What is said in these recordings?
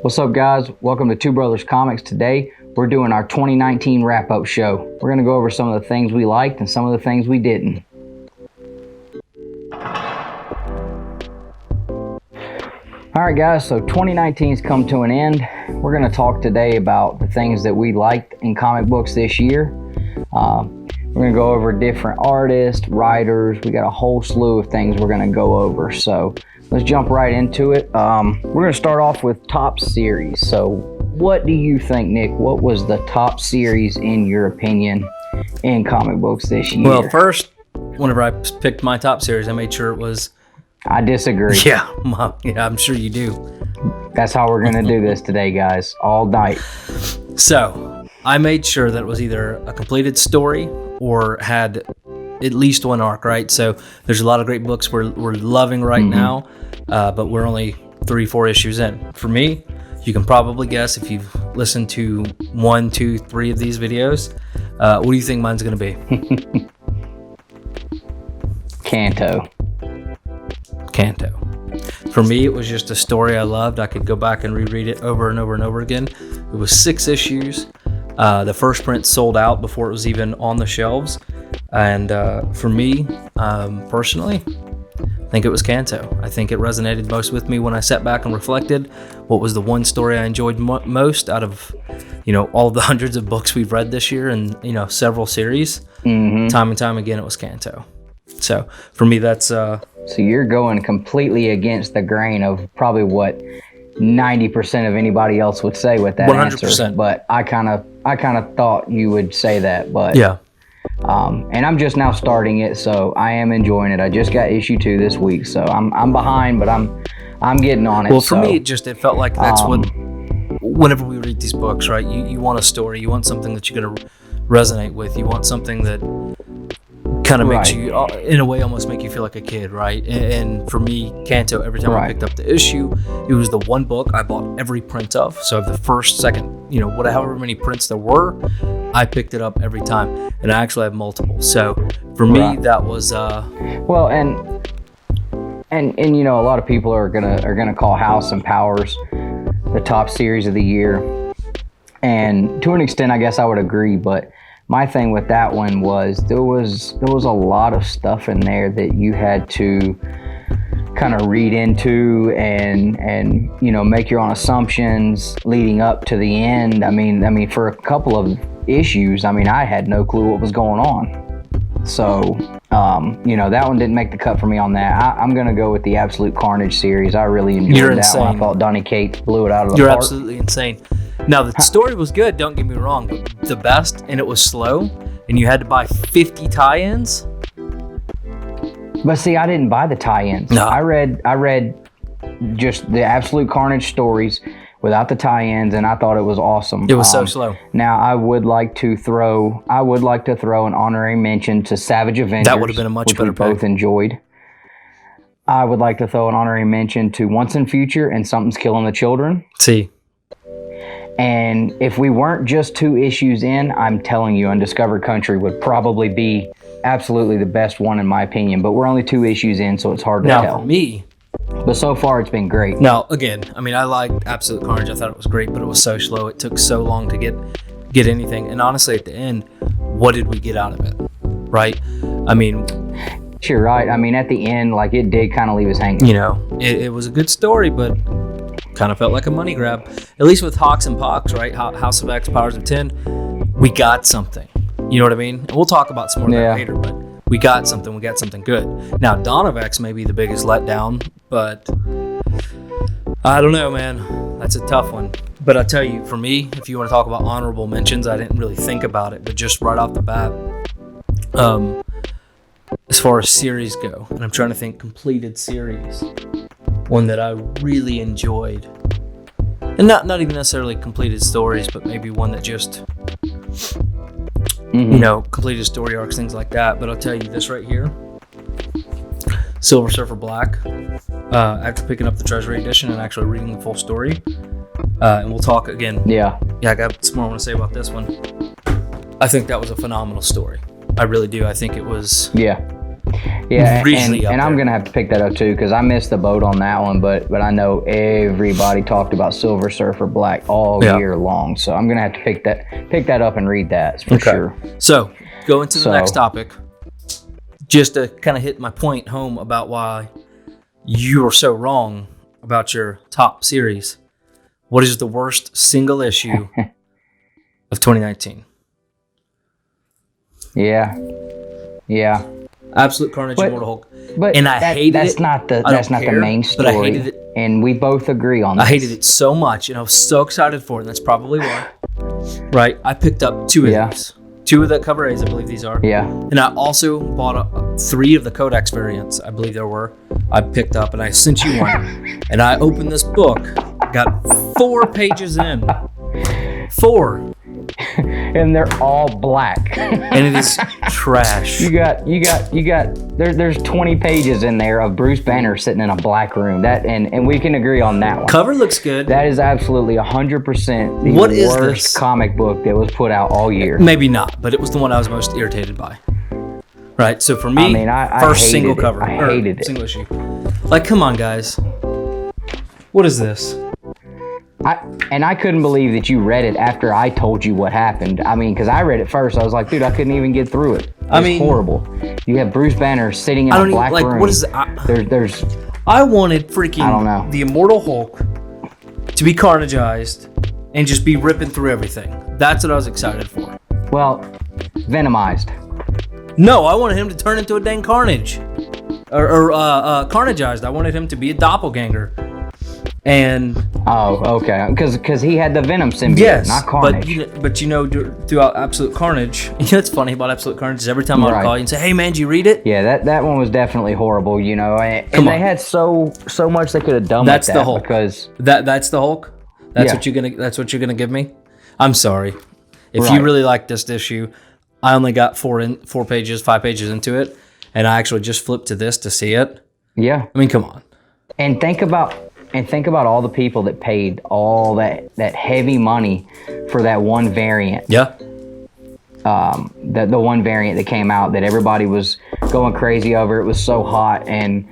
What's up, guys? Welcome to Two Brothers Comics. Today we're doing our 2019 wrap-up show. We're going to go over some of the things we liked and some of the things we didn't. Alright guys, so 2019's come to an end. We're going to talk today about the things that we liked in comic books this year. We're going to go over different artists, writers. We got a whole slew of things we're going to go over. So let's jump right into it. We're going to start off with top series. So what do you think, Nick? What was the top series in your opinion in comic books this year? Well, first, whenever I picked my top series, I made sure it was... I disagree. Yeah, I'm sure you do. That's how we're going to do this today, guys. All night. So I made sure that it was either a completed story or had at least one arc, right? So there's a lot of great books we're loving right now, but we're only 3-4 issues in. For me, you can probably guess if you've listened to 1, 2, 3 of these videos. What do you think mine's going to be? Kanto. For me, it was just a story I loved. I could go back and reread it over and over and over again. It was 6 issues. The first print sold out before it was even on the shelves. And for me, personally, I think it was Kanto. I think it resonated most with me when I sat back and reflected. What was the one story I enjoyed most out of, all of the hundreds of books we've read this year and, several series? Time and time again, it was Kanto. So for me, that's... So you're going completely against the grain of probably what 90% of anybody else would say with that 100%. answer. But I kind of thought you would say that. But yeah. And I'm just now starting it, so I am enjoying it. I just got issue 2 this week, so I'm behind, but I'm getting on it. Well, for me, it felt like that's what. Whenever we read these books, right? You want a story. You want something that you're gonna resonate with. You want something that kind of makes you, in a way, almost make you feel like a kid, right? And for me, Kanto, every time I picked up the issue, it was the one book I bought every print of. So the first, second, however many prints there were, I picked it up every time, and I actually have multiple. So for me, that was well, and a lot of people are gonna call House and Powers the top series of the year, and to an extent, I guess I would agree, but my thing with that one was there was a lot of stuff in there that you had to kind of read into and make your own assumptions leading up to the end. I mean for a couple of issues, I had no clue what was going on. So that one didn't make the cut for me on that. I'm gonna go with the Absolute Carnage series. I really enjoyed that one. I thought Donny Cates blew it out of the park. You're absolutely insane. Now, the story was good, don't get me wrong, but the best, and it was slow, and you had to buy 50 tie-ins. But see, I didn't buy the tie-ins. No. I read just the Absolute Carnage stories without the tie-ins, and I thought it was awesome. It was so slow. Now, I would like to throw an honorary mention to Savage Avengers. That would have been a much better pick. Both enjoyed. I would like to throw an honorary mention to Once and Future and Something's Killing the Children. See. And if we weren't just 2 issues in, I'm telling you, Undiscovered Country would probably be absolutely the best one in my opinion. But we're only 2 issues in, so it's hard to tell. Now, for me... But so far, it's been great. Now, again, I liked Absolute Carnage. I thought it was great, but it was so slow. It took so long to get anything. And honestly, at the end, what did we get out of it? Right? You're right. At the end, it did kind of leave us hanging. It was a good story, but... kind of felt like a money grab. At least with Hawks and Pox, right? House of X, Powers of 10, we got something. You know what I mean? And we'll talk about some more of that later, but we got something. We got something good. Now, Dawn of X may be the biggest letdown, but I don't know, man. That's a tough one. But I tell you, for me, if you want to talk about honorable mentions, I didn't really think about it, but just right off the bat, as far as series go, and I'm trying to think completed series, one that I really enjoyed, and not even necessarily completed stories, but maybe one that just completed story arcs, things like that. But I'll tell you this right here, Silver Surfer Black, after picking up the Treasury Edition and actually reading the full story, and we'll talk again. I got some more I want to say about this one. I think that was a phenomenal story. I really do. I think it was Yeah, Really up and I'm there. gonna have to pick that up too because I missed the boat on that one. But I know everybody talked about Silver Surfer Black all year long, so I'm gonna have to pick that up and read that for sure. So go into the next topic. Just to kind of hit my point home about why you are so wrong about your top series. What is the worst single issue of 2019? Yeah. Absolute Carnage, Immortal Hulk. But and I hated that's it. Not the main story. But I hated it. And we both agree on this. I hated it so much, and I was so excited for it. And that's probably why. Right? I picked up 2 of these. 2 of the cover A's, I believe these are. Yeah. And I also bought 3 of the Codex variants, I believe there were. I picked up, and I sent you one. And I opened this book, got 4 pages in. 4. And they're all black. And it is trash. There's 20 pages in there of Bruce Banner sitting in a black room. And we can agree on that one. Cover looks good. That is absolutely 100% the worst comic book that was put out all year. Maybe not, but it was the one I was most irritated by. Right, so for me, I first single cover. I hated it. Single issue. Like, come on, guys. What is this? I couldn't believe that you read it after I told you what happened. I mean, because I read it first. I was like, dude, I couldn't even get through it. It's horrible. You have Bruce Banner sitting in a black room. What is it? I wanted freaking I don't know. the Immortal Hulk to be carnageized and just be ripping through everything. That's what I was excited for. Well, venomized. No, I wanted him to turn into a dang Carnage. Or carnageized. I wanted him to be a doppelganger. And okay, because he had the Venom symbiote, not Carnage. But throughout Absolute Carnage, what's funny about Absolute Carnage is every time I would call you and say, "Hey man, did you read it?" Yeah, that one was definitely horrible. And they had so much they could have done. That's with that the Hulk. Because that's the Hulk. That's what you're gonna give me. I'm sorry. If you really like this issue, I only got 5 pages into it, and I actually just flipped to this to see it. Yeah. I mean, come on. And think about all the people that paid all that heavy money for that one variant. Yeah. The one variant that came out that everybody was going crazy over. It was so hot, and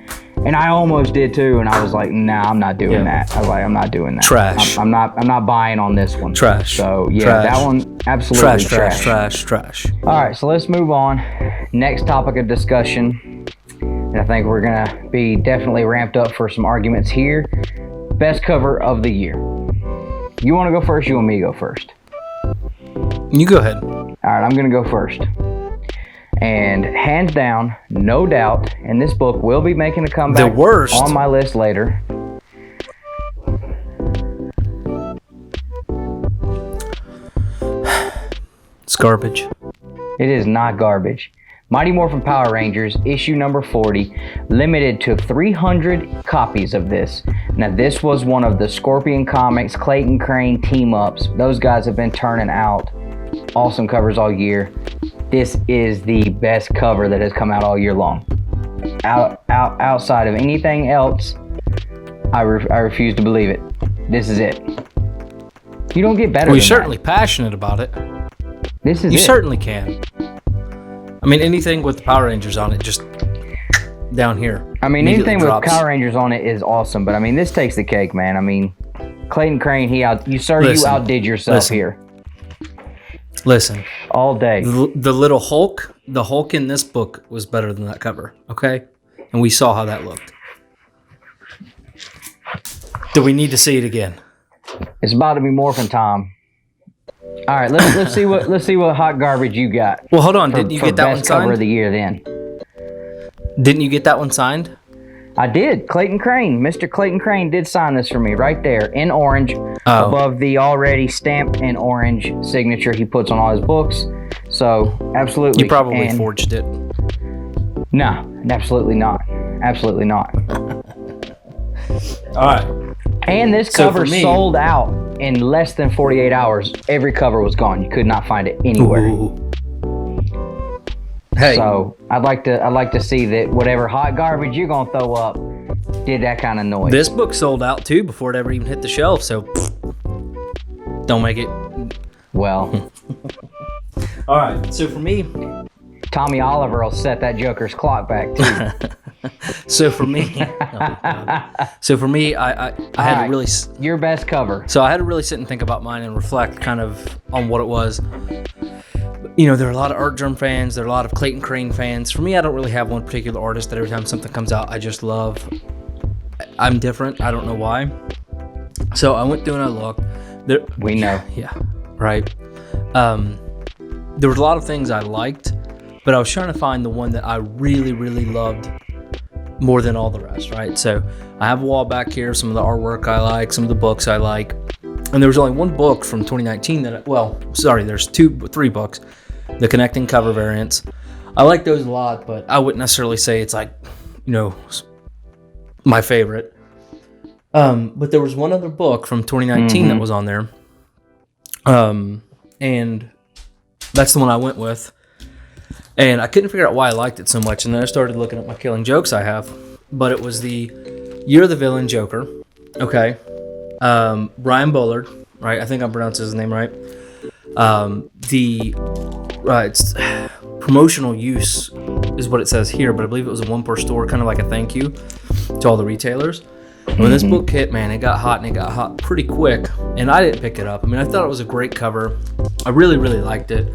I almost did too. And I was like, nah, I'm not doing that. I was like, I'm not doing that. Trash. I'm not buying on this one. Trash. So yeah, that one absolutely trash. All right, so let's move on. Next topic of discussion. And I think we're gonna be definitely ramped up for some arguments here. Best cover of the year. You want to go first? You want me to go first? You go ahead. All right, I'm gonna go first. And hands down, no doubt, and this book will be making a comeback. The worst on my list later. It's garbage. It is not garbage. Mighty Morphin Power Rangers, issue number 40, limited to 300 copies of this. Now, this was one of the Scorpion Comics, Clayton Crane team-ups. Those guys have been turning out awesome covers all year. This is the best cover that has come out all year long. Outside of anything else, I refuse to believe it. This is it. You don't get better than You're certainly passionate about it. This is You it. certainly can. I mean, anything with the Power Rangers on it, just down here. I mean, anything drops. with Power Rangers on it is awesome, but I mean, this takes the cake, man. I mean, Clayton Crane, you outdid yourself here. Listen. All day. The little Hulk, the Hulk in this book was better than that cover, okay? And we saw how that looked. Do we need to see it again? It's about to be morphin' time. All right, let's see what hot garbage you got. Well, hold on. Didn't you get that one best cover signed? of the year then? Didn't you get that one signed? I did. Clayton Crane, Mr. Clayton Crane did sign this for me right there in orange above the already stamped in orange signature he puts on all his books. So, absolutely. You probably forged it. No, absolutely not. Absolutely not. All right. And this cover sold out in less than 48 hours. Every cover was gone. You could not find it anywhere. Ooh. Hey. So I'd like to see that whatever hot garbage you're gonna throw up did that kind of noise. This book sold out too before it ever even hit the shelf. So don't make it. Well. All right. So for me, Tommy Oliver will set that Joker's clock back too. So for me, I had to really. Your best cover. So I had to really sit and think about mine and reflect kind of on what it was. You know, there are a lot of Art Germ fans. There are a lot of Clayton Crane fans. For me, I don't really have one particular artist that every time something comes out, I just love. I'm different. I don't know why. So I went through and I looked. We know. Yeah, right. There was a lot of things I liked, but I was trying to find the one that I really, really loved more than all the rest, right? So I have a wall back here, some of the artwork I like, some of the books I like. And there was only one book from 2019 there's 3 books, the connecting cover variants. I like those a lot, but I wouldn't necessarily say it's like, you know, my favorite. But there was one other book from 2019 that was on there. And that's the one I went with. And I couldn't figure out why I liked it so much. And then I started looking at my Killing Jokes I have. But it was the Year of the Villain Joker. Okay. Brian Bullard, right? I think I'm pronouncing his name right. It's promotional use is what it says here, but I believe it was a 1 per store, kind of like a thank you to all the retailers. When this book hit, man, it got hot, and it got hot pretty quick, and I didn't pick it up. I mean, I thought it was a great cover. I really, really liked it,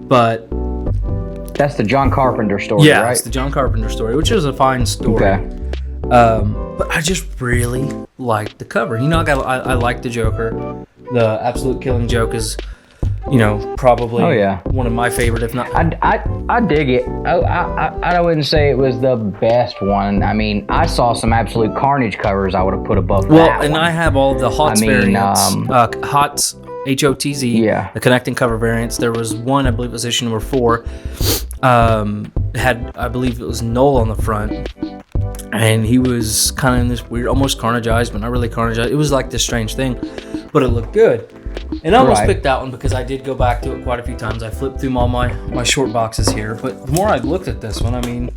but... That's the John Carpenter story, yeah, right? It's the John Carpenter story, which is a fine story. Okay. But I just really liked the cover. You know, I like the Joker. The Absolute Killing Joke is, you know, probably one of my favorite, if not. I dig it. I wouldn't say it was the best one. I mean, I saw some Absolute Carnage covers I would have put above that. Well, and I have all of the HOTS variants. HOTS, HOTZ, the connecting cover variants. There was one, I believe it was issue number 4. Had, I believe it was Null on the front. And he was kind of in this weird, almost Carnageized, but not really Carnageized. It was like this strange thing, but it looked good. And I almost picked that one because I did go back to it quite a few times. I flipped through all my short boxes here, but the more I looked at this one, I mean,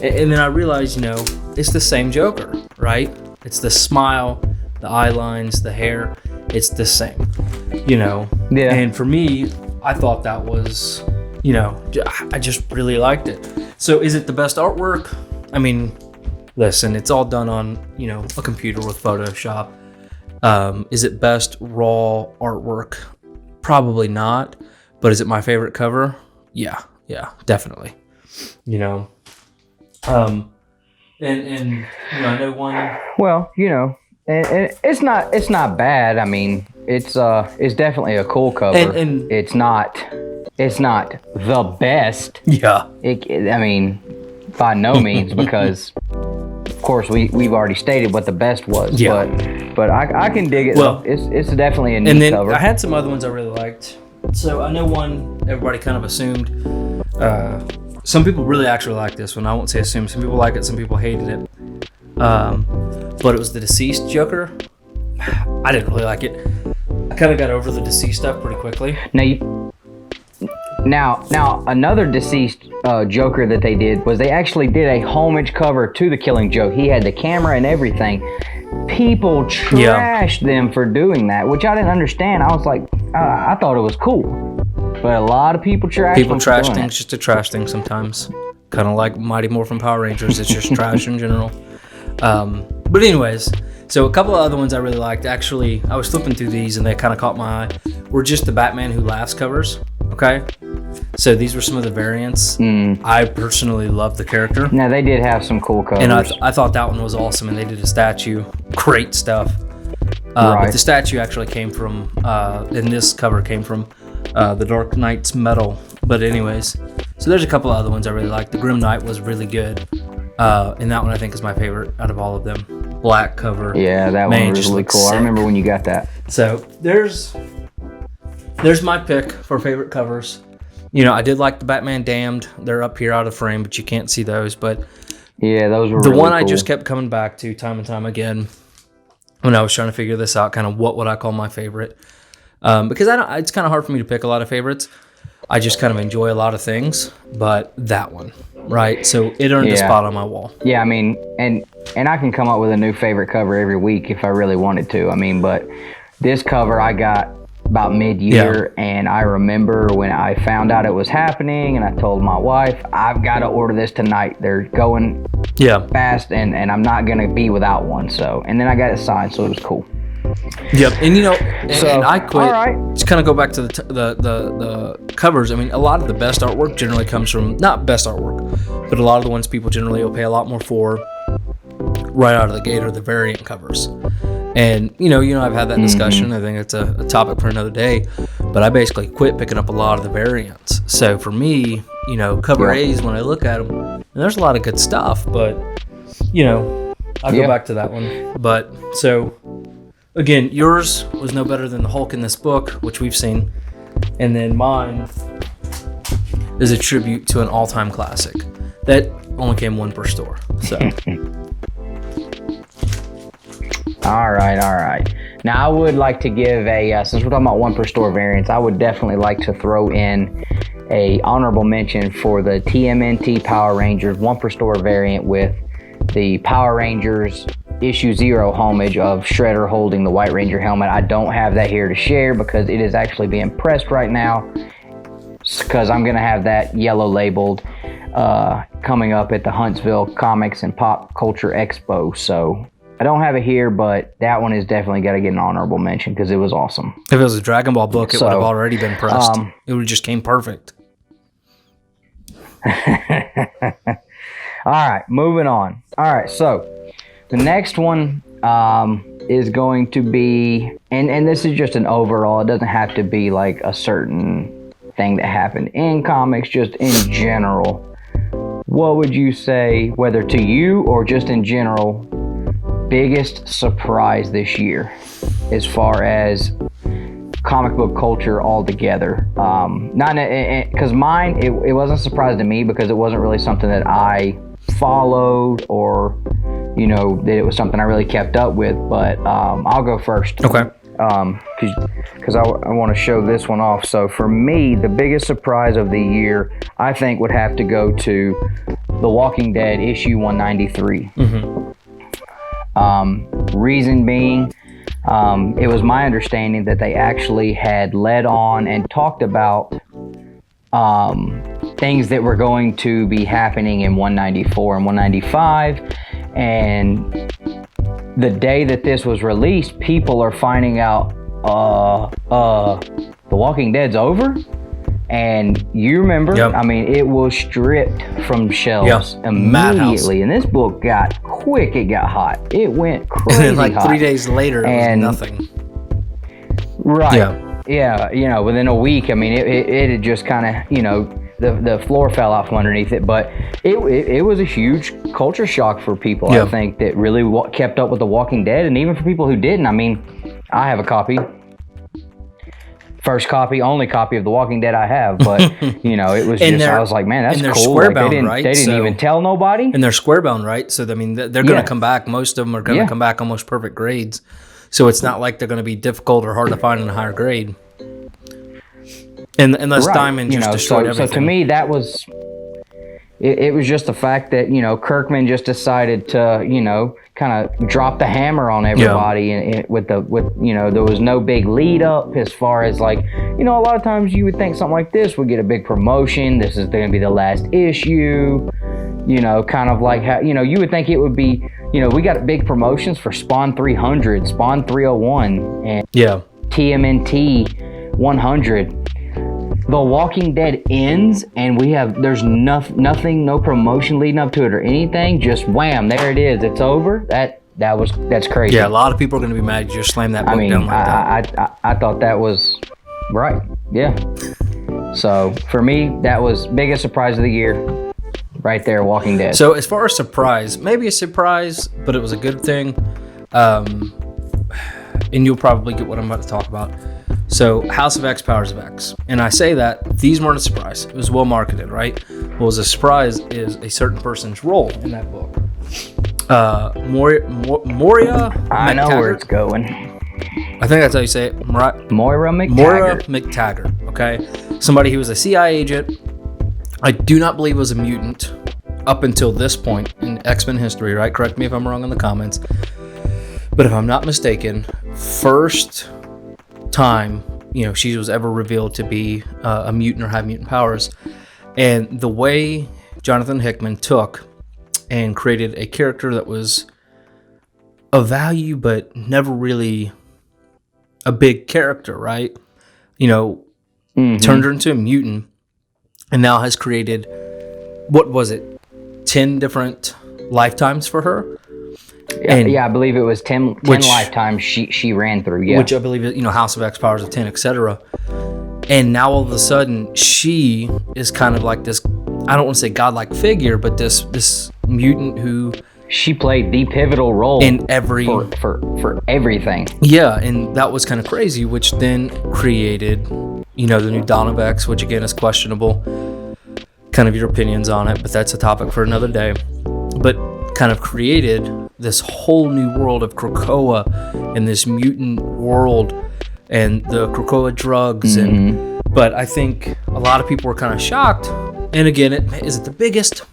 and then I realized, you know, it's the same Joker, right? It's the smile, the eye lines, the hair. It's the same, you know? Yeah. And for me, I thought that was, you know, I just really liked it. So is it the best artwork? I mean, listen, it's all done on, you know, a computer with Photoshop. Is it best raw artwork? Probably not. But is it my favorite cover? Yeah, definitely. You know, and you know, I know one. Well, you know, and it's not bad. I mean, it's definitely a cool cover. And it's not the best. Yeah. I mean, by no means, because of course we've already stated what the best was. Yeah. But I can dig it. Well, it's definitely a neat cover. And then I had some other ones I really liked. So I know one everybody kind of assumed. Some people really actually like this one. I won't say assumed. Some people like it. Some people hated it. But it was the Deceased Joker. I didn't really like it. I kind of got over the Deceased stuff pretty quickly. Now, another Deceased Joker that they did was they actually did a homage cover to the Killing Joke. He had the camera and everything. People trashed them for doing that, which I didn't understand. I was like, I thought it was cool. But a lot of people trashed People trash things just to trash things sometimes. Kind of like Mighty Morphin Power Rangers. It's just trash in general. But anyways, so a couple of other ones I really liked. Actually, I was flipping through these and they kind of caught my eye. Were just the Batman Who Laughs covers. Okay, so these were some of the variants. I personally love the character. Now they did have some cool covers, and I thought that one was awesome. And they did a statue, great stuff. But the statue actually came from, and this cover came from the Dark Knight's Metal. But anyways, so there's a couple of other ones I really like. The Grim Knight was really good, and that one I think is my favorite out of all of them. Black cover. Yeah, that one was really cool. Sick. I remember when you got that. So there's my pick for favorite covers. You know, I did like the Batman Damned. They're up here out of frame, but you can't see those. But yeah, those were the really one cool. I just kept coming back to time and time again when I was trying to figure this out. Kind of what would I call my favorite? Because it's kind of hard for me to pick a lot of favorites. I just kind of enjoy a lot of things, but that one, right? So it earned a spot on my wall. Yeah, I mean, and I can come up with a new favorite cover every week if I really wanted to. I mean, but this cover I got about mid-year, and I remember when I found out it was happening, and I told my wife, I've got to order this tonight. They're going fast, and I'm not going to be without one. So, and then I got it signed, so it was cool. Yep, and and I quit. All right. To kind of go back to the covers. I mean, a lot of the best artwork generally comes from, not best artwork, but a lot of the ones people generally will pay a lot more for right out of the gate are the variant covers. And I've had that discussion. I think it's a topic for another day. But I basically quit picking up a lot of the variants. So for me, cover A's, when I look at them, and there's a lot of good stuff. But I'll go back to that one. But so again, yours was no better than the Hulk in this book, which we've seen, and then mine is a tribute to an all-time classic that only came one per store. So. All right. Now, I would like to give since we're talking about one per store variants, I would definitely like to throw in a honorable mention for the TMNT Power Rangers one per store variant with the Power Rangers issue 0 homage of Shredder holding the White Ranger helmet. I don't have that here to share because it is actually being pressed right now, because I'm going to have that yellow labeled coming up at the Huntsville Comics and Pop Culture Expo. So I don't have it here, but that one is definitely got to get an honorable mention because it was awesome. If it was a Dragon Ball book, it would have already been pressed. It would have just came perfect. All right, moving on. All right, so the next one is going to be, and this is just an overall, it doesn't have to be like a certain thing that happened in comics, just in general. What would you say, whether to you or just in general, biggest surprise this year as far as comic book culture altogether? Not because mine, it wasn't a surprise to me because it wasn't really something that I followed or that it was something I really kept up with, but I'll go first. Okay. Because I want to show this one off. So for me, the biggest surprise of the year, I think, would have to go to The Walking Dead issue 193. Reason being, it was my understanding that they actually had led on and talked about things that were going to be happening in 194 and 195, and the day that this was released, people are finding out The Walking Dead's over. And you remember, I mean, it was stripped from shelves immediately. And this book got quick, it got hot. It went crazy and like hot. 3 days later, it was nothing. Right. Yeah, within a week, I mean, it had just kind of, the floor fell out from underneath it. But it was a huge culture shock for people, I think, that really kept up with The Walking Dead. And even for people who didn't, I mean, I have a copy. First copy, only copy of The Walking Dead I have, but it was just, I was like, man, that's cool. Like, they didn't even tell nobody. And they're square bound, right? So I mean, they're going to come back. Most of them are going to come back almost perfect grades. So it's not like they're going to be difficult or hard to find in a higher grade. And unless Diamond just destroyed everything. So to me, that was it was just the fact that Kirkman just decided to kind of drop the hammer on everybody, and with there was no big lead up as far as like a lot of times you would think something like this would get a big promotion. This is going to be the last issue, kind of like how you would think it would be. We got big promotions for Spawn 300, Spawn 301, and TMNT 100. The Walking Dead ends, and there's nothing, no promotion leading up to it or anything. Just wham, there it is. It's over. That's crazy. Yeah, a lot of people are going to be mad you just slammed that book down like that. I thought that was right. Yeah. So for me, that was biggest surprise of the year, right there. Walking Dead. So as far as surprise, maybe a surprise, but it was a good thing. And you'll probably get what I'm about to talk about. So, House of X, Powers of X. And I say that these weren't a surprise. It was well marketed, right? What was a surprise is a certain person's role in that book. Moira I know where it's going. I think that's how you say it. Moira McTaggart, okay? Somebody who was a CIA agent. I do not believe was a mutant up until this point in X-Men history, right? Correct me if I'm wrong in the comments. But if I'm not mistaken, first time she was ever revealed to be a mutant or have mutant powers. And the way Jonathan Hickman took and created a character that was of value, but never really a big character, right? Turned her into a mutant, and now has created, what was it, 10 different lifetimes for her? I believe it was 10 lifetimes she ran through, yeah. Which I believe is, House of X, Powers of 10, etc. And now all of a sudden, she is kind of like this, I don't want to say godlike figure, but this mutant who... She played the pivotal role in every... For everything. Yeah, and that was kind of crazy, which then created, the new Dawn of X, which again is questionable. Kind of your opinions on it, but that's a topic for another day. But kind of created this whole new world of Krakoa and this mutant world and the Krakoa drugs. But I think a lot of people were kind of shocked. And again, is it the biggest?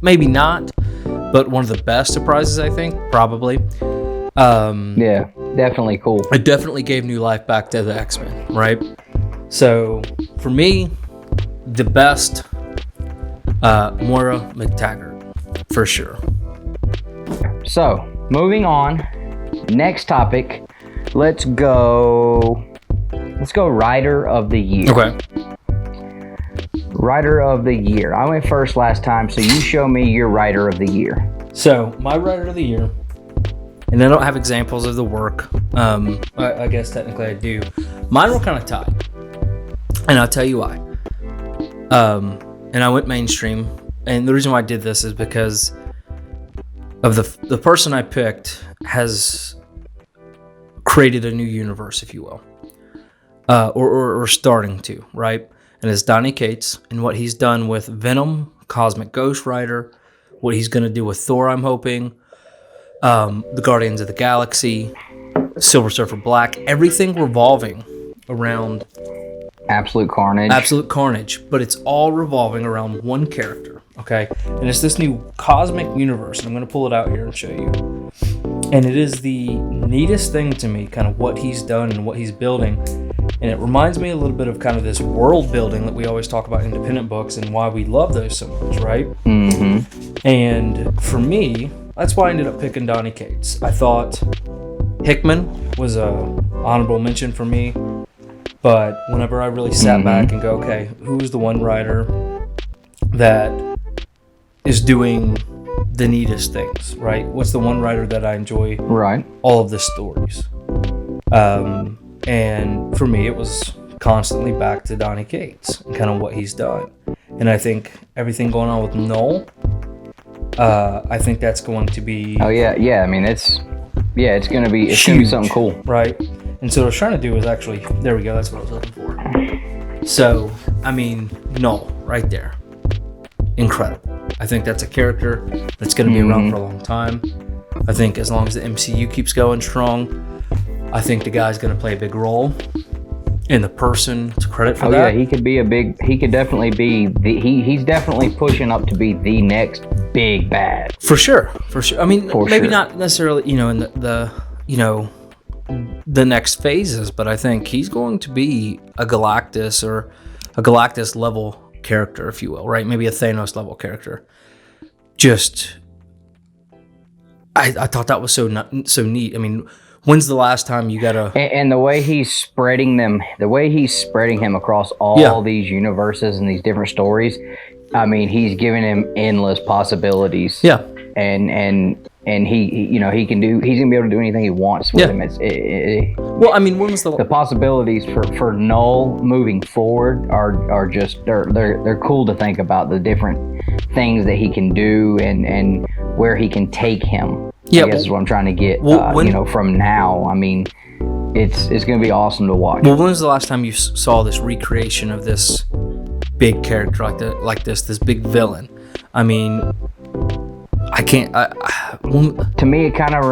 Maybe not, but one of the best surprises, I think, probably. Yeah, definitely cool. It definitely gave new life back to the X-Men, right? So for me, the best, Moira McTaggart, for sure. So, moving on, next topic, let's go Writer of the Year. Okay. Writer of the Year. I went first last time, so you show me your Writer of the Year. So, my Writer of the Year, and I don't have examples of the work, I guess technically I do. Mine were kind of tied, and I'll tell you why. And I went mainstream, and the reason why I did this is because of the person I picked has created a new universe, if you will, or starting to, right? And it's Donny Cates and what he's done with Venom, Cosmic Ghost Rider, what he's going to do with Thor, I'm hoping, the Guardians of the Galaxy, Silver Surfer Black, everything revolving around Absolute Carnage, but it's all revolving around one character, okay? And it's this new cosmic universe, and I'm going to pull it out here and show you. And it is the neatest thing to me, kind of what he's done and what he's building. And it reminds me a little bit of kind of this world building that we always talk about in independent books and why we love those so much, right? Mm-hmm. And for me, that's why I ended up picking Donny Cates. I thought Hickman was a honorable mention for me. But whenever I really sat back and go, okay, who's the one writer that is doing the neatest things, right? What's the one writer that I enjoy all of the stories? And for me, it was constantly back to Donny Cates and kind of what he's done. And I think everything going on with Null, I think that's going to be... Oh, yeah. I mean, it's going to be something cool. Right? And so what I was trying to do is actually, there we go, that's what I was looking for. So, I mean, Null, right there. Incredible. I think that's a character that's going to be around for a long time. I think as long as the MCU keeps going strong, I think the guy's going to play a big role. And the person to credit for that. Oh, yeah, he could definitely be, he's definitely pushing up to be the next big bad. For sure. I mean, maybe not necessarily, in the next phases, but I think he's going to be a Galactus or a Galactus level character, if you will, right? Maybe a Thanos level character. Just, I thought that was so neat. I mean, when's the last time you got a... And the way he's spreading him across all these universes and these different stories, I mean, he's giving him endless possibilities. Yeah. And he's gonna be able to do anything he wants with him. Well, I mean, when was the possibilities for Null moving forward are just they're cool to think about, the different things that he can do and where he can take him. I guess is what I'm trying to get. From now, I mean, it's gonna be awesome to watch. Well, when was the last time you saw this recreation of this big character like this big villain? I mean, I can't. To me, it kind of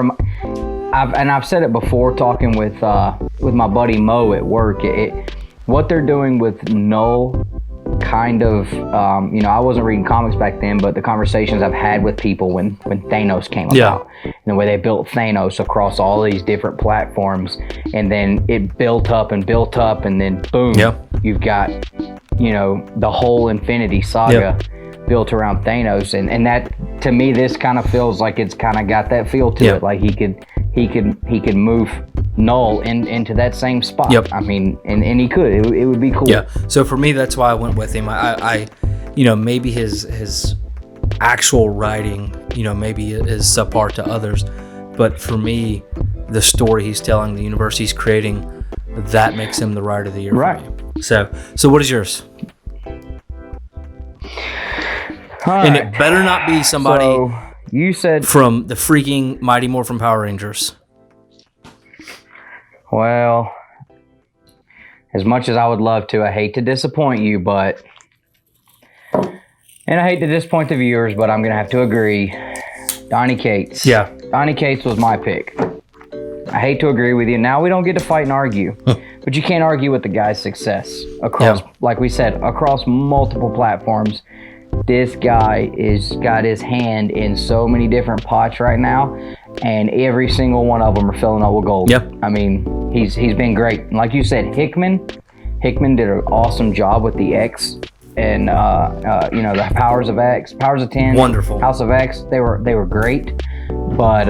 I've said it before, talking with my buddy Mo at work. What they're doing with Null kind of, you know, I wasn't reading comics back then, but the conversations I've had with people when Thanos came about, and the way they built Thanos across all these different platforms, and then it built up, and then boom, you've got, you know, the whole Infinity Saga built around Thanos, and that, to me, this kind of feels like it's kind of got that feel to it, like he could move Null into that same spot. I mean, and he could. It would be cool. So for me, that's why I went with him. I you know, maybe his actual writing, you know, maybe is subpar to others, but for me, the story he's telling, the universe he's creating, that makes him the writer of the year. For me. So what is yours? And it better not be somebody. So you said from the freaking Mighty Morphin Power Rangers. Well, as much as I would love to, I hate to disappoint you, and I hate to disappoint the viewers, but I'm gonna have to agree. Donny Cates. Donny Cates was my pick. I hate to agree with you. Now we don't get to fight and argue, but you can't argue with the guy's success across, like we said, across multiple platforms. This guy is got his hand in so many different pots right now, and every single one of them are filling up with gold. I mean, he's been great. And like you said, Hickman did an awesome job with the X, and you know, the Powers of X, Powers of 10, wonderful, House of X. They were great, but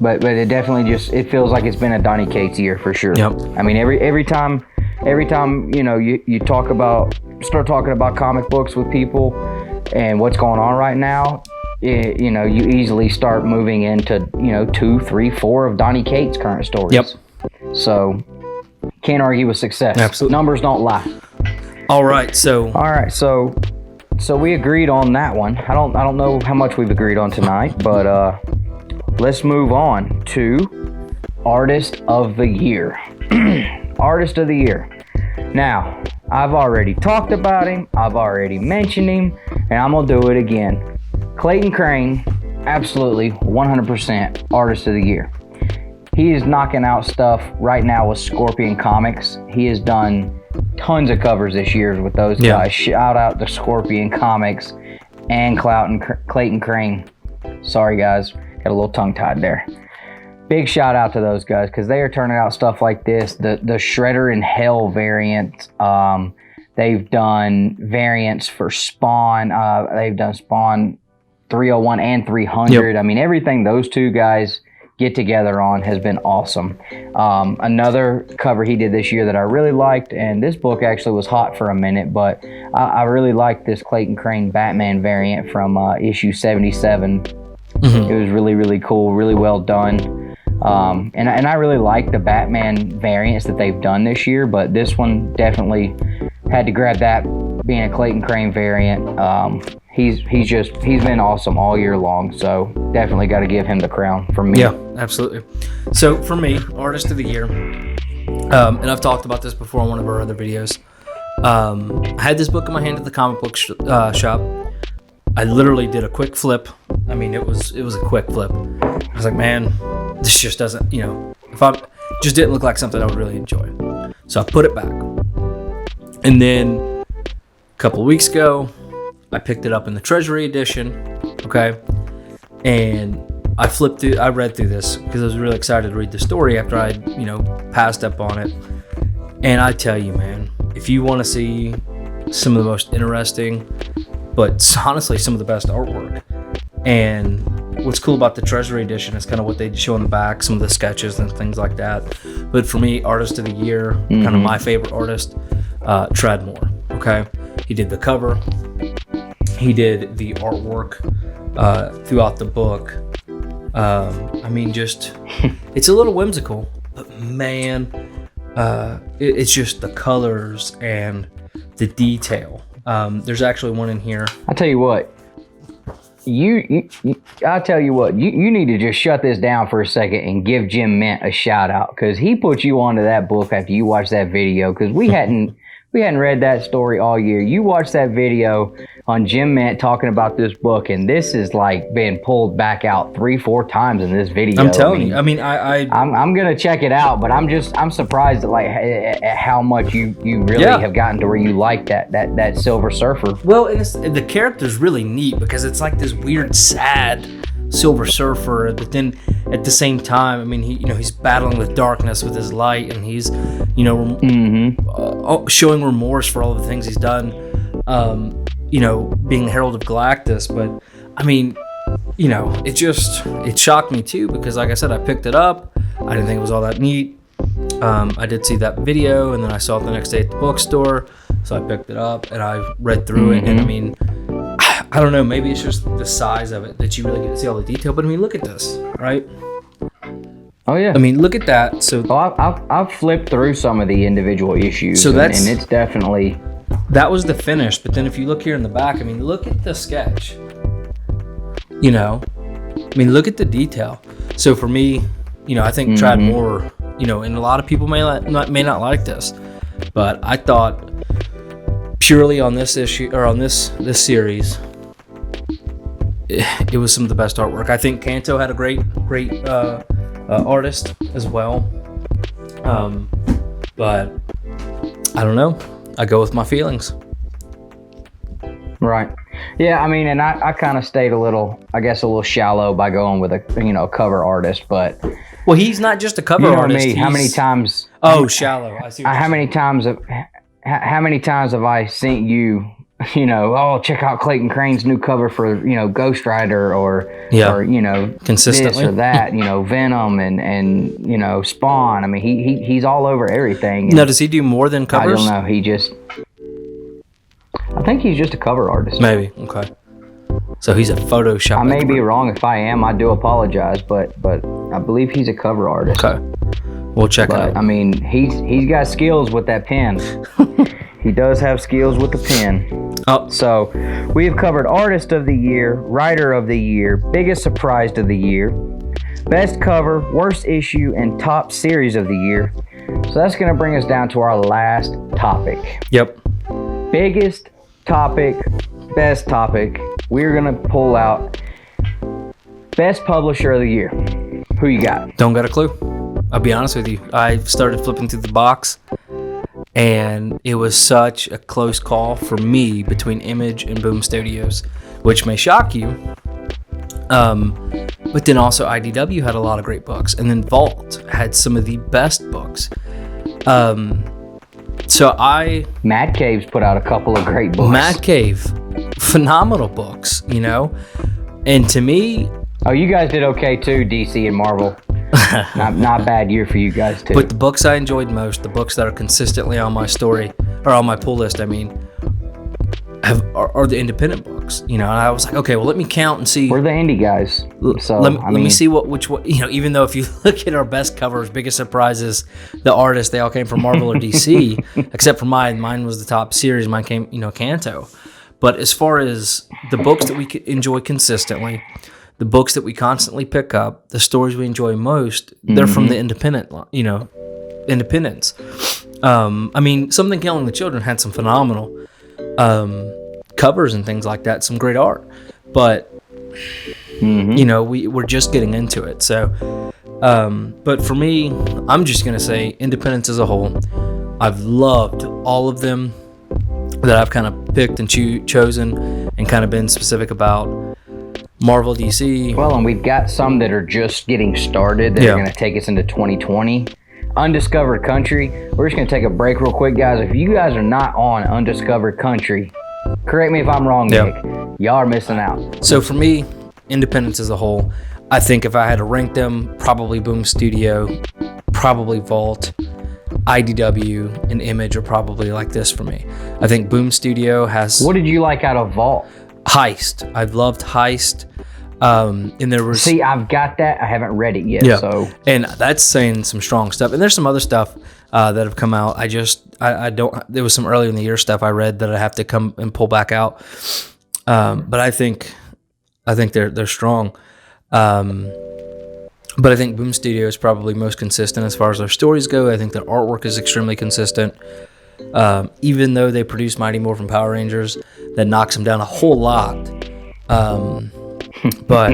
it definitely it feels like it's been a Donny Cates year for sure. I mean, every time, you know, you start talking about comic books with people and what's going on right now, you know, you easily start moving into, you know, 2, 3, 4 of Donny Cates' current stories. So can't argue with success. Absolutely. Numbers don't lie. All right, so we agreed on that one. I don't know how much we've agreed on tonight, but let's move on to Artist of the Year. Artist of the Year. Now, I've already talked about him, I've already mentioned him, and I'm gonna do it again. Clayton Crane, absolutely 100% Artist of the Year. He is knocking out stuff right now with Scorpion Comics. He has done tons of covers this year with those guys. Shout out to Scorpion Comics and Clayton Crane. Sorry guys, got a little tongue tied there. Big shout out to those guys, because they are turning out stuff like this. The Shredder in Hell variant. They've done variants for Spawn. They've done Spawn 301 and 300. I mean, everything those two guys get together on has been awesome. Another cover he did this year that I really liked, and this book actually was hot for a minute, but I really liked this Clayton Crane Batman variant from issue 77. It was really, really cool, really well done. And I really like the Batman variants that they've done this year, but this one definitely had to grab that, being a Clayton Crane variant. He's been awesome all year long, so definitely got to give him the crown from me. Yeah, absolutely. So for me, Artist of the Year, and I've talked about this before on one of our other videos. I had this book in my hand at the comic book shop. I literally did a quick flip. I mean, it was a quick flip. I was like, man, this just doesn't, you know, just didn't look like something I would really enjoy. So I put it back. And then a couple of weeks ago, I picked it up in the Treasury edition, okay? And I read through this because I was really excited to read the story after I, you know, passed up on it. And I tell you, man, if you want to see some of the most interesting, but honestly some of the best artwork, and what's cool about the Treasury edition is kind of what they show in the back, some of the sketches and things like that. But for me, Artist of the Year, kind of my favorite artist, Treadmore, okay? He did the cover, he did the artwork throughout the book. I mean, just, it's a little whimsical, but man, it's just the colors and the detail. There's actually one in here. I'll tell you what, you need to just shut this down for a second and give Jim Mint a shout out, because he put you onto that book after you watched that video, because we hadn't We hadn't read that story all year. You watched that video on Jim Mint talking about this book, and this is like being pulled back out 3-4 times in this video. I'm telling you. I mean, I'm gonna check it out, but I'm surprised at how much you really have gotten to where you like that Silver Surfer. Well, and the character's really neat because it's like this weird, sad Silver Surfer, but then at the same time, I mean, he's battling with darkness with his light, and he's showing remorse for all the things he's done. Being the Herald of Galactus, but I mean, it shocked me too because, like I said, I picked it up. I didn't think it was all that neat. I did see that video, and then I saw it the next day at the bookstore, so I picked it up and I read through it, and I mean, I don't know, maybe it's just the size of it that you really get to see all the detail, but I mean, look at this, right? Oh yeah. I mean, look at that. So I've flipped through some of the individual issues, so and it's definitely... That was the finish, but then if you look here in the back, I mean, look at the sketch. I mean, look at the detail. So for me, I think Tradd Moore, and a lot of people may not like this, but I thought purely on this issue or on this series, it was some of the best artwork. I think Kanto had a great artist as well, but I don't know. I go with my feelings. Right. Yeah, I mean, and I kind of stayed a little shallow by going with a cover artist, but... Well, he's not just a cover artist. Me, how many times... Oh, shallow. I see what how many times have I seen you, check out Clayton Crane's new cover for, Ghost Rider or consistently this or that, Venom and Spawn. I mean, he's all over everything. Now, does he do more than covers? I don't know. I think he's just a cover artist. Maybe. Okay. So he's a Photoshop. I may be wrong. If I am, I do apologize, but I believe he's a cover artist. Okay. We'll check it out. I mean, he's got skills with that pen. He does have skills with the pen. Oh. So we have covered Artist of the Year, Writer of the Year, Biggest Surprise of the Year, Best Cover, Worst Issue, and Top Series of the Year. So that's going to bring us down to our last topic. Yep. Biggest topic, best topic. We're going to pull out Best Publisher of the Year. Who you got? Don't got a clue. I'll be honest with you. I started flipping through the box, and it was such a close call for me between Image and Boom Studios, which may shock you. But then also IDW had a lot of great books, and then Vault had some of the best books. Mad Cave's put out a couple of great books. Mad Cave, phenomenal books, and to me... Oh, you guys did okay too, DC and Marvel. not bad year for you guys too. But the books I enjoyed most, the books that are consistently on my story, or on my pull list, I mean, are the independent books. And I was like, okay, well, let me count and see. We're the indie guys. So let me see which one, even though if you look at our best covers, biggest surprises, the artists, they all came from Marvel or DC, except for mine was the top series. Mine came, Kanto. But as far as the books that we enjoy consistently, the books that we constantly pick up, the stories we enjoy most, they're from the independents. I mean, Something Killing the Children had some phenomenal covers and things like that, some great art. But, we're just getting into it. So, but for me, I'm just going to say independents as a whole. I've loved all of them that I've kind of picked and chosen and kind of been specific about. Marvel, DC. Well, and we've got some that are just getting started that are going to take us into 2020. Undiscovered Country. We're just going to take a break real quick, guys. If you guys are not on Undiscovered Country, correct me if I'm wrong, Nick. Y'all are missing out. So for me, independents as a whole, I think if I had to rank them, probably Boom Studio, probably Vault, IDW, and Image are probably like this for me. I think Boom Studio has... What did you like out of Vault? Heist. I've loved Heist. And there was... See, I've got that. I haven't read it yet. So. And that's saying some strong stuff. And there's some other stuff that have come out. I don't... There was some earlier in the year stuff I read that I have to come and pull back out. But I think they're strong. But I think Boom Studio is probably most consistent as far as their stories go. I think their artwork is extremely consistent. even though they produce Mighty Morphin Power Rangers, that knocks them down a whole lot. But,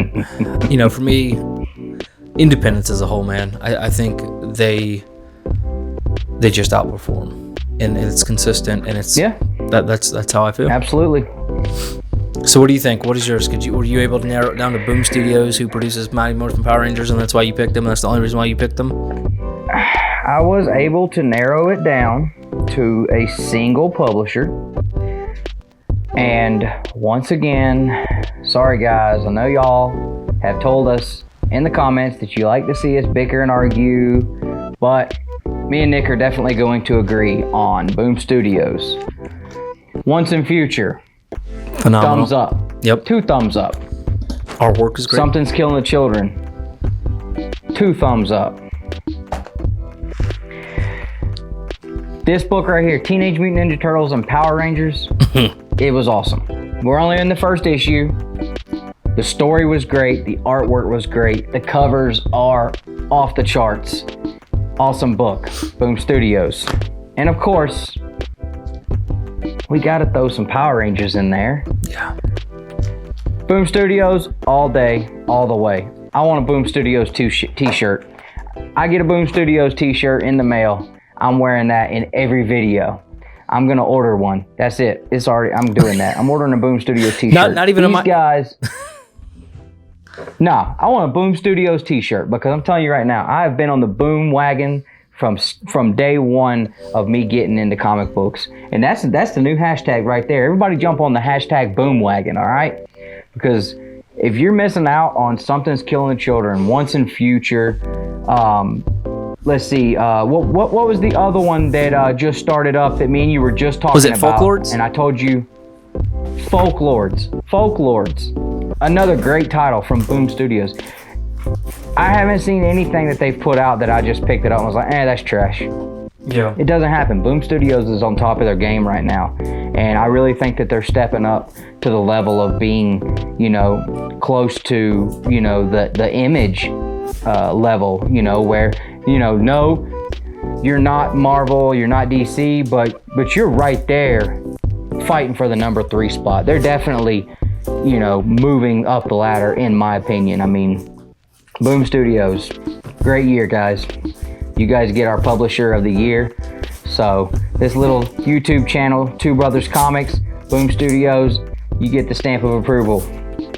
you know, for me, independence as a whole, man, I think they just outperform, and it's consistent, and it's that's how I feel. Absolutely. So what do you think? What is yours? Were you able to narrow it down to Boom Studios, who produces Mighty Morphin Power Rangers, and that's why you picked them? That's the only reason why you picked them? I was able to narrow it down to a single publisher. And once again, sorry guys, I know y'all have told us in the comments that you like to see us bicker and argue, but me and Nick are definitely going to agree on Boom Studios. Once in future, Phenomenal. thumbs up. Yep. 2 thumbs up. Our work is great. Something's Killing the Children. 2 thumbs up. This book right here, Teenage Mutant Ninja Turtles and Power Rangers, it was awesome. We're only in the first issue. The story was great. The artwork was great. The covers are off the charts. Awesome book. Boom Studios. And of course, we got to throw some Power Rangers in there. Yeah. Boom Studios all day, all the way. I want a Boom Studios t-shirt. I get a Boom Studios t-shirt in the mail. I'm wearing that in every video. I'm gonna order one. That's it. It's already. I'm doing that. I'm ordering a Boom Studios t-shirt. Not even these guys. Nah, I want a Boom Studios t-shirt because I'm telling you right now, I have been on the Boom wagon from day one of me getting into comic books, and that's the new hashtag right there. Everybody jump on the hashtag Boom wagon, all right? Because if you're missing out on Something's Killing the Children, Once in Future, let's see, what was the other one that just started up that me and you were just talking about? Was it Folklords? And I told you, Folklords. Another great title from Boom Studios. I haven't seen anything that they've put out that I just picked it up and was like, that's trash. Yeah. It doesn't happen. Boom Studios is on top of their game right now. And I really think that they're stepping up to the level of being, you know, close to, you know, the Image level, you know, where, you know, no, you're not Marvel, you're not DC, but you're right there fighting for the number 3 spot. They're definitely, you know, moving up the ladder, in my opinion. I mean, Boom Studios, great year, guys. You guys get our Publisher of the Year. So this little YouTube channel, Two Brothers Comics, Boom Studios, you get the stamp of approval.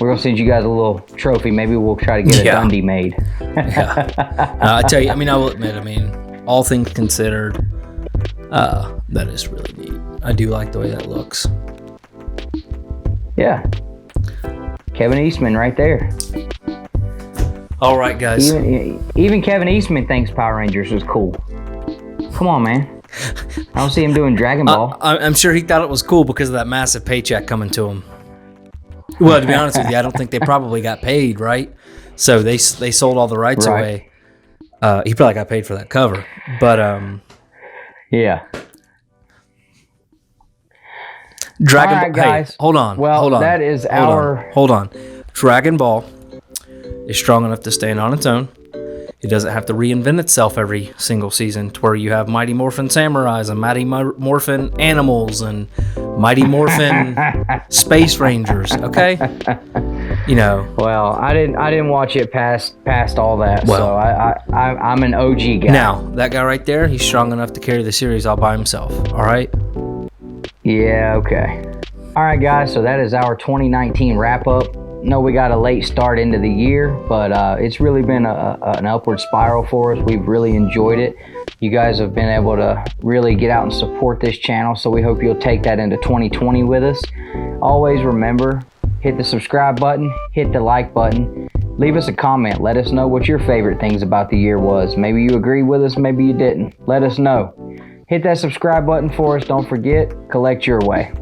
We're gonna send you guys a little trophy. Maybe we'll try to get a Dundee made. I tell you, I mean, I will admit, I mean, all things considered, that is really neat. I do like the way that looks. Yeah. Kevin Eastman right there. All right, guys. Even Kevin Eastman thinks Power Rangers was cool. Come on, man. I don't see him doing Dragon Ball. I'm sure he thought it was cool because of that massive paycheck coming to him. Well, to be honest with you, I don't think they probably got paid, right? So they sold all the rights away. He probably got paid for that cover, but yeah. Dragon All right, Ball. guys. Hey, hold on. That is Hold on. Dragon Ball is strong enough to stand on its own. It doesn't have to reinvent itself every single season to where you have Mighty Morphin Samurais and Mighty Morphin Animals and Mighty Morphin Space Rangers, okay? You know. Well, I didn't watch it past all that, well, so I'm an OG guy. Now, that guy right there, he's strong enough to carry the series all by himself, all right? Yeah, okay. All right, guys, so that is our 2019 wrap-up. No, we got a late start into the year, but it's really been an upward spiral for us. We've really enjoyed it. You guys have been able to really get out and support this channel, so we hope you'll take that into 2020 with us. Always remember, hit the subscribe button, hit the like button, leave us a comment. Let us know what your favorite things about the year was. Maybe you agreed with us, maybe you didn't. Let us know. Hit that subscribe button for us. Don't forget, collect your way.